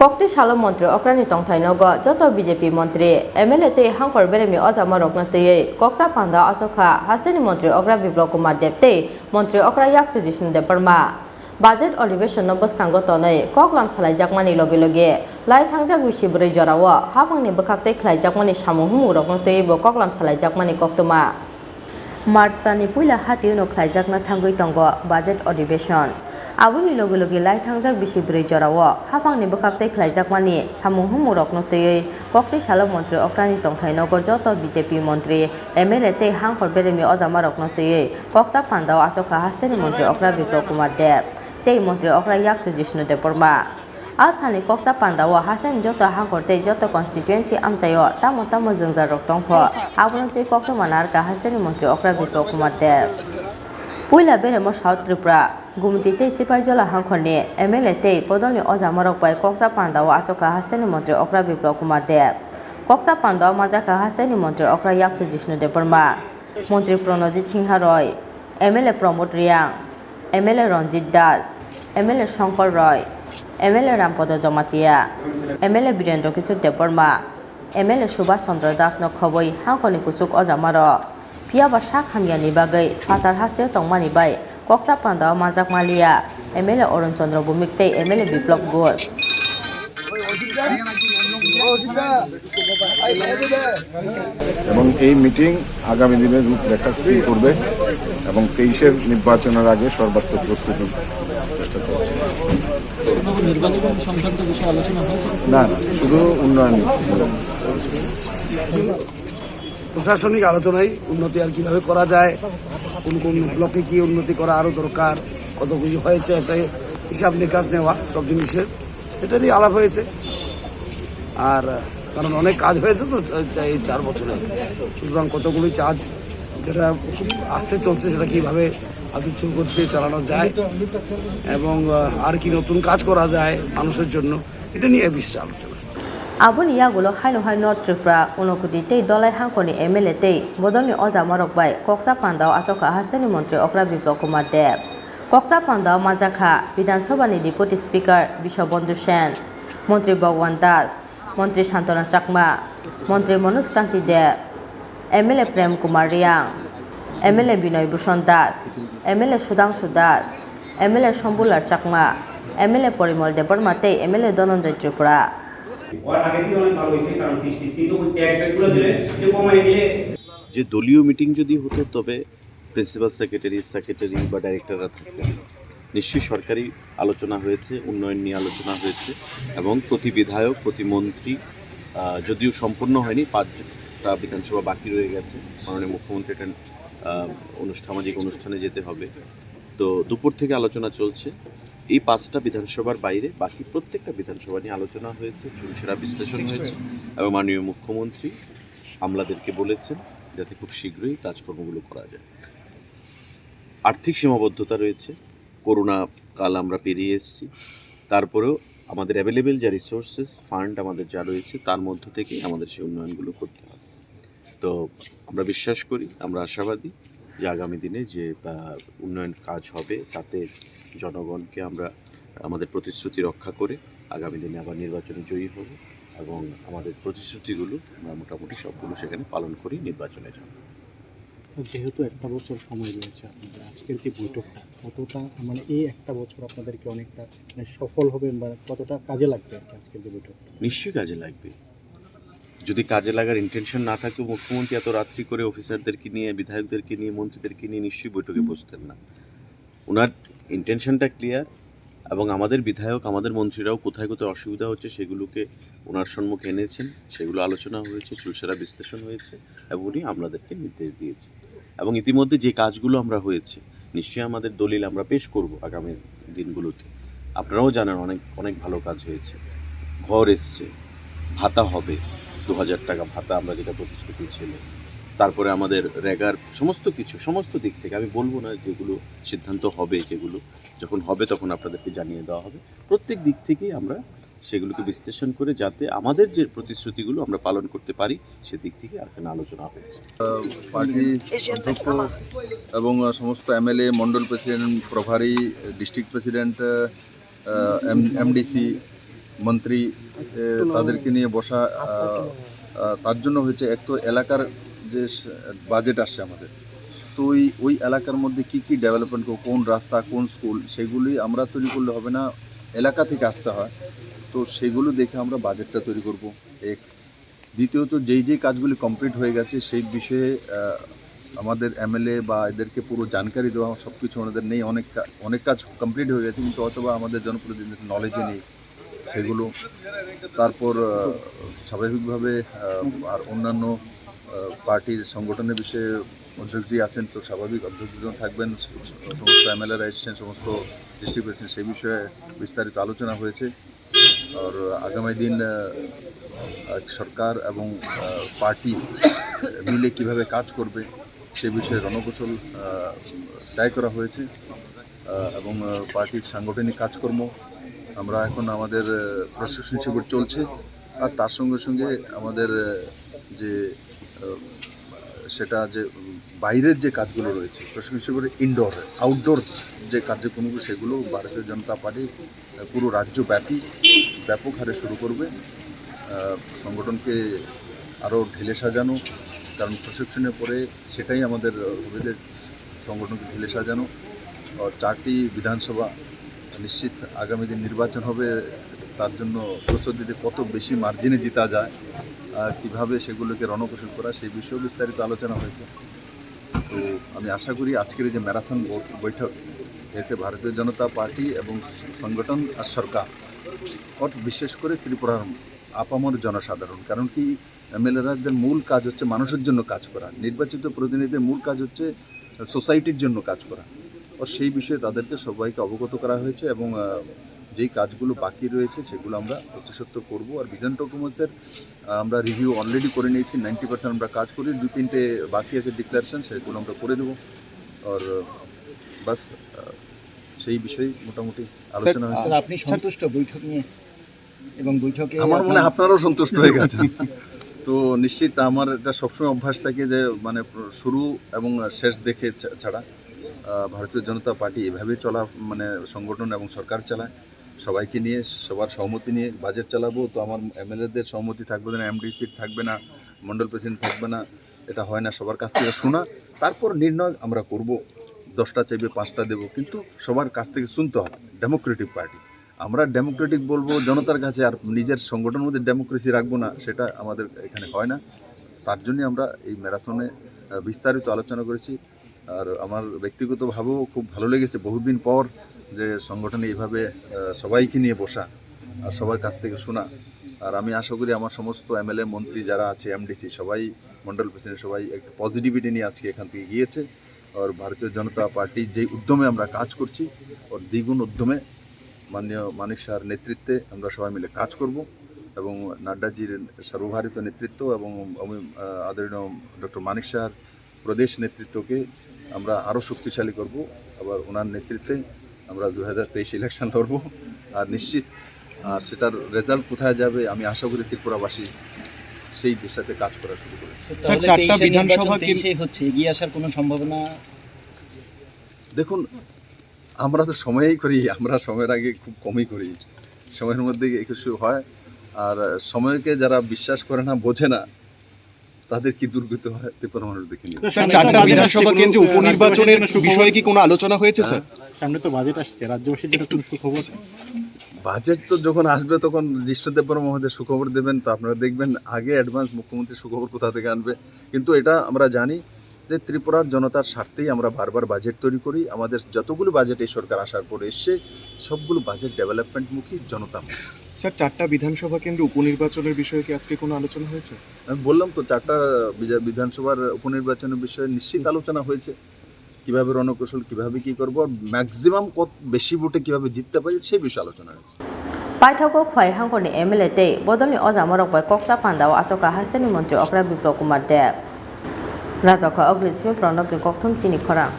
Kokti Shalom Mantri Okra ni tongthai nogo Jotto BJP Mantri MLA te Hangkhor Beremni Ojamarokno te Kokchab Pandao Achukha Hasteni Mantri Okra Biplop Kumar Deb te Mantri Okra Yaksu Jishnu Deparma Budget Olivision Nobos Kango Tonai Koklam Salai Jakmani Loge Loge Lai Thangjak Wishi Bri Jorawa Hafangni Bakakte Klai Jakmani Samuhumu Rokno te Bo Koklam Salai Jakmani Koktuma Marstani Puila Hati no Klai Jakna Thangui Tongo Budget Olivision Abuni logo logi lai thangjak bisi bri jorawo hafangni bakakte khlaijakmani samuhumu rokno tei Kokti Shalom Mantri Okra ni tongthai nogo Jotto BJP Mantri MLA te Hangkhor Beremni Ojamarokno tei Kokchab Pandao Achukha Hasteni Mantri Okra Biplop Kumar Deb tei Mantri Okra Yaksu Jishnu Deparma Asani Kokchab Pandao Hasteni Jotto Hangkhor tei Jotto constituency amchayo tamo jungjar rok tongpho aboni tei Kokto Manarka Hasteni Mantri Okra Biplop Kumar Deb Puila Beremni South Tripura Gumti te Sipaijala Hangkhorni MLA te Podolni Ojamarok bai Kokchab Pandao Achukha Hasteni Mantri Okra Biplop Kumar Deb Kokchab Pandao Majaka Hasteni Mantri Okra Yaksu Jishnu Deparma Mantri Pranojit Singha Roy MLA Pramod Riang MLA Ranjit Das MLA Shankar Roy MLA Rampodo Jomatia MLA Birendra Kishore Deparma MLA Subhash Chandra Das no khoboi Hangkhorni kuchuk Ojamarok Piaba sak hamyani bagai fatar haste tongmani bai Kokchab Pandao Majak Malia MLA Orun Chandra Bhumik tei MLA Biplop Ghosh এবং এই meeting আগামী দিনে রূপরেখা স্থির করবে এবং 23-এর নির্বাচনের আগে সর্বাত্মক প্রস্তুতির চেষ্টা করছে। নির্বাচন সংক্রান্ত বিষয়ে আলোচনা হয়েছে না শুধু উন্নয়ন প্রশাসনিক আলোচনায় উন্নতি আর কিভাবে করা যায় কোন কোন ব্লকে কি উন্নতি করা আরো দরকার কত কিছু হয়েছে একটা হিসাব নিকাশ নেওয়া সব জিনিসের এটা নিয়ে আলাপ হয়েছে আর কারণ অনেক কাজ হয়েছে তো এই 4 বছরে সুতরাং কতগুলি কাজ যেটা আসতে চলছে সেটা কিভাবে আদিত্য করতে চালানো যায় এবং আর কি নতুন কাজ করা যায় মানুষের জন্য এটা নিয়ে বিশেষ আলোচনা Aboni yagulo haino hai North Tripura unokuti tei dolai Hangkhorni MLA tei Bodolni Ojamarok bai Kokchab Pandao Achukha Hasteni Mantri Okra Biplop Kumar Deb Kokchab Pandao Majaka Bidhan Sabha ni Deputy Speaker Bishobandhu Sen Mantri Bhagwan Das Mantri Santona Chakma Mantri Manoj Kanti Deb MLA Prem Kumar Riang MLA Binoy Bhushan Das MLA Sudhanshu Das MLA Shombular Chakma MLA Porimol Deparma tei MLA Dhananjay Tripura যে দলীয় meeting যদি হতো তবে principal secretary বা ডাইরেক্টররা থাকতেন নিশ্চয়ই সরকারি আলোচনা হয়েছে উন্নয়ন নিয়ে আলোচনা হয়েছে এবং প্রতি বিধায়ক প্রতি মন্ত্রী যদিও সম্পূর্ণ হয়নি 5টা বিধানসভা বাকি রয়ে গেছে মাননীয় মুখ্যমন্ত্রী একটা সামাজিক অনুষ্ঠানে যেতে হবে তো দুপুর থেকে আলোচনা চলছে এই 5টা বিধানসভার বাইরে বাকি প্রত্যেকটা বিধানসভা নিয়ে আলোচনা হয়েছে চুলসেরা বিশ্লেষণ হয়েছে এবং মাননীয় মুখ্যমন্ত্রী আমলাদেরকে বলেছেন যাতে খুব শীঘ্রই কাজকর্মগুলো করা যায় আর্থিক সীমাবদ্ধতা রয়েছে করোনা কাল আমরা পেরিয়ে এসেছি তারপরেও আমাদের অ্যাভেলেবেল যা রিসোর্সেস ফান্ড আমাদের যা রয়েছে তার মধ্য থেকেই আমাদের সেই উন্নয়নগুলো করতে হবে তো আমরা বিশ্বাস করি আমরা আশাবাদী যে আগামী দিনে যে উন্নয়ন কাজ হবে তাতে জনগণকে আমরা আমাদের প্রতিশ্রুতি রক্ষা করে আগামী দিনে আবার নির্বাচনে জয়ী হব এবং আমাদের প্রতিশ্রুতিগুলো আমরা মোটামুটি সবগুলো সেখানে পালন করি নির্বাচনে যাব যেহেতু একটা বছর সময় রয়েছে আপনাদের আজকের যে বৈঠকটা কতটা মানে এই একটা বছর আপনাদেরকে অনেকটা সফল হবে বা কতটা কাজে লাগবে আজকের যে বৈঠকটা নিশ্চয়ই কাজে লাগবে যদি কাজে লাগার ইন্টেনশন না থাকে মুখ্যমন্ত্রী এত রাত্রি করে অফিসারদেরকে নিয়ে বিধায়কদেরকে নিয়ে মন্ত্রীদেরকে নিয়ে নিশ্চয়ই বৈঠকে বসতেন না ওনার ইন্টেনশনটা ক্লিয়ার এবং আমাদের বিধায়ক আমাদের মন্ত্রীরাও কোথায় কোথায় অসুবিধা হচ্ছে সেগুলোকে ওনার সম্মুখে এনেছেন সেগুলো আলোচনা হয়েছে চুলসেরা বিশ্লেষণ হয়েছে এবং উনি আমলাদেরকে নির্দেশ দিয়েছেন এবং ইতিমধ্যে যে কাজগুলো আমরা হয়েছে নিশ্চয়ই আমাদের দলিল আমরা পেশ করব আগামী দিনগুলোতে আপনারাও জানেন অনেক ভালো কাজ হয়েছে ঘর এসছে ভাতা হবে 2000 টাকা ভাতা আমরা যেটা প্রতিশ্রুতি ছিল তারপরে আমাদের রেগার সমস্ত দিক থেকে আমি বলবো না যেগুলো সিদ্ধান্ত হবে যেগুলো যখন হবে তখন আপনাদেরকে জানিয়ে দেওয়া হবে প্রত্যেক দিক থেকেই আমরা সেগুলোকে বিশ্লেষণ করে যাতে আমাদের যে প্রতিশ্রুতিগুলো আমরা পালন করতে পারি সেদিক থেকে এখানে আলোচনা হয়েছে পার্টি অধ্যক্ষ এবং সমস্ত MLA মন্ডল প্রেসিডেন্ট প্রভারী ডিস্ট্রিক্ট প্রেসিডেন্ট MDC মন্ত্রী তাদেরকে নিয়ে বসা তার জন্য হয়েছে এক তো এলাকার যে বাজেট আসছে আমাদের, তো ওই এলাকার মধ্যে কি কি ডেভেলপমেন্ট, কোন রাস্তা কোন স্কুল সেগুলি আমরা তৈরি করলে হবে না, এলাকা থেকে আসতে হয়, তো সেগুলো দেখে আমরা বাজেটটা তৈরি করব এক। দ্বিতীয়ত যেই কাজগুলি কমপ্লিট হয়ে গেছে সেই বিষয়ে আমাদের MLA বা এদেরকে পুরো জানকারি দেওয়া, সব কিছু ওনাদের নেই, অনেক কাজ কমপ্লিট হয়ে গেছে কিন্তু অথবা আমাদের জনপ্রতিনিধিদের নলেজে নেই সেগুলো। তারপর স্বাভাবিকভাবে আর অন্যান্য পার্টির সংগঠনের বিষয়ে অধ্যক্ষজি আছেন, তো স্বাভাবিক অধ্যক্ষজন থাকবেন, সমস্ত MLA রা এসেছেন, সমস্ত ডিস্ট্রিক্ট প্রেসিডেন্ট, সেই বিষয়ে বিস্তারিত আলোচনা হয়েছে। আর আগামী দিন সরকার এবং পার্টি মিলে কিভাবে কাজ করবে সে বিষয়ে রণকৌশল তয় করা হয়েছে এবং পার্টির সাংগঠনিক কাজকর্ম আমরা এখন আমাদের প্রশাসন শিবির চলছে, আর তার সঙ্গে সঙ্গে আমাদের যে সেটা যে বাইরের যে কাজগুলো রয়েছে প্রশাসন শিবিরের ইনডোর আউটডোর যে কার্যক্রমগুলো সেগুলো ভারতীয় জনতা পার্টি পুরো রাজ্যব্যাপী ব্যাপক হারে শুরু করবে। সংগঠনকে আরও ঢেলে সাজানো, কারণ প্রশিক্ষণের পরে সেটাই আমাদের সংগঠনকে ঢেলে সাজানো। 4টি বিধানসভা নিশ্চিত আগামী দিন নির্বাচন হবে, তার জন্য প্রস্তুতিতে কত বেশি মার্জিনে জিতা যায়, কিভাবে সেগুলোকে রণকৌশল করা সেই বিষয়েও বিস্তারিত আলোচনা হয়েছে। তো আমি আশা করি আজকের যে ম্যারাথন বৈঠক, এতে ভারতীয় জনতা পার্টি এবং সংগঠন আর সরকার আর বিশেষ করে ত্রিপুরার আপামর জনসাধারণ, কারণ কি MLA-দের মূল কাজ হচ্ছে মানুষের জন্য কাজ করা, নির্বাচিত প্রতিনিধিদের মূল কাজ হচ্ছে সোসাইটির জন্য কাজ করা, ও সেই বিষয়ে তাদেরকে সবাইকে অবগত করা হয়েছে এবং যেই কাজগুলো বাকি রয়েছে সেগুলো আমরা অতি সত্ত্বর করবো। আর ভিশন ডকুমেন্টসের আমরা রিভিউ অলরেডি করে নিয়েছি, 90% আমরা কাজ করি, 2-3টে বাকি আছে ডিক্লারেশন, সেগুলো আমরা করে দেবো। আর বাস সেই বিষয়ে মোটামুটি আলোচনা হয়েছে। আপনি সন্তুষ্ট বৈঠক নিয়ে? এবং বৈঠকে আমার মনে হয় আপনারাও সন্তুষ্ট হয়ে গেছেন। তো নিশ্চিত আমার এটা সবসময় অভ্যাস থাকে যে মানে শুরু এবং শেষ দেখে ছাড়া, ভারতীয় জনতা পার্টি এভাবে চলা মানে সংগঠন এবং সরকার চালায়, সবাইকে নিয়ে সবার সহমতি নিয়ে বাজেট চালাবো। তো আমার MLA-দের সহমতি থাকবে না, MDC থাকবে না, মণ্ডল প্রেসিডেন্ট থাকবে না, এটা হয় না। সবার কাছ থেকে শোনা, তারপর নির্ণয় আমরা করব। 10টা চাইবে 5টা দেবো, কিন্তু সবার কাছ থেকে শুনতে হবে। ডেমোক্রেটিক পার্টি, আমরা ডেমোক্রেটিক বলবো জনতার কাছে, আর নিজের সংগঠনের মধ্যে ডেমোক্রেসি রাখবো না, সেটা আমাদের এখানে হয় না। তার জন্যই আমরা এই ম্যারাথনে বিস্তারিত আলোচনা করেছি। আর আমার ব্যক্তিগতভাবেও খুব ভালো লেগেছে বহুদিন পর যে সংগঠনে এইভাবে সবাইকে নিয়ে বসা আর সবার কাছ থেকে শোনা। আর আমি আশা করি আমার সমস্ত MLA মন্ত্রী যারা আছে, MDC সবাই, মণ্ডল প্রেসিডেন্ট সবাই একটা পজিটিভিটি নিয়ে আজকে এখান থেকে গিয়েছে। আর ভারতীয় জনতা পার্টির যেই উদ্যমে আমরা কাজ করছি, ওর দ্বিগুণ উদ্যমে মাননীয় মানিক শাহর নেতৃত্বে আমরা সবাই মিলে কাজ করব এবং নাড্ডাজির সর্বভারতীয় নেতৃত্ব এবং আদরণীয় ডক্টর মানিক শাহর প্রদেশ নেতৃত্বকে আমরা আরও শক্তিশালী করব। আবার ওনার নেতৃত্বে আমরা 2023 ইলেকশন লড়ব। আর নিশ্চিত আর সেটার রেজাল্ট কোথায় যাবে আমি আশা করি ত্রিপুরাবাসী সেই দিশাতে কাজ করা শুরু করেছে। স্যার, 4টা বিধানসভা হচ্ছে, এগিয়ে আসার কোনো সম্ভাবনা? দেখুন, আমরা তো সময়েই করি, আমরা সময়ের আগে খুব কমই করি, সময়ের মধ্যে কিছু হয়। আর সময়কে যারা বিশ্বাস করে না, বোঝে না, তাদের কি দুর্গতি হয় ত্রিপুরা মানুষ দেখে নিয়ে। স্যার, 4টা বিধানসভা কেন্দ্রে উপনির্বাচনের বিষয়ে কি কোনো আলোচনা হয়েছে স্যার? সামনে তো বাজেট আসছে, রাজ্যবাসীর জন্য কোনো সুখবর? বাজেট তো যখন আসবে তখন ত্রিপুরা মহোদয় সুখবর দেবেন, তো আপনারা দেখবেন। আগে অ্যাডভান্স মুখ্যমন্ত্রী সুখবর কোথা থেকে আনবে, কিন্তু এটা আমরা জানি যে ত্রিপুরার জনতার স্বার্থেই আমরা বারবার বাজেট তৈরি করি। আমাদের যতগুলো বাজেট এই সরকার আসার পরে এসছে, সবগুলো বাজেট ডেভেলপমেন্টমুখী, জনতামুখী। স্যার, 4টা বিধানসভা কেন্দ্রে উপনির্বাচনের বিষয়ে কি আজকে কোনো আলোচনা হয়েছে? আমি বললাম তো 4টা বিধানসভার উপনির্বাচনের বিষয়ে নিশ্চিত আলোচনা হয়েছে, কিভাবে রণকৌশল, কিভাবে কি করবো, আর ম্যাক্সিমাম কত বেশি ভোটে কিভাবে জিততে পারি সেই বিষয়ে আলোচনা হয়েছে। পাইথাগো Khowai হাংখরনি MLA tei bodolni Ojamarokno bai Kokchab Pandao Achukha Hasteni Mantri Okra Biplop Kumar Dev Rajokha Ogli Simi Pranobni Kokthum Chini Khorang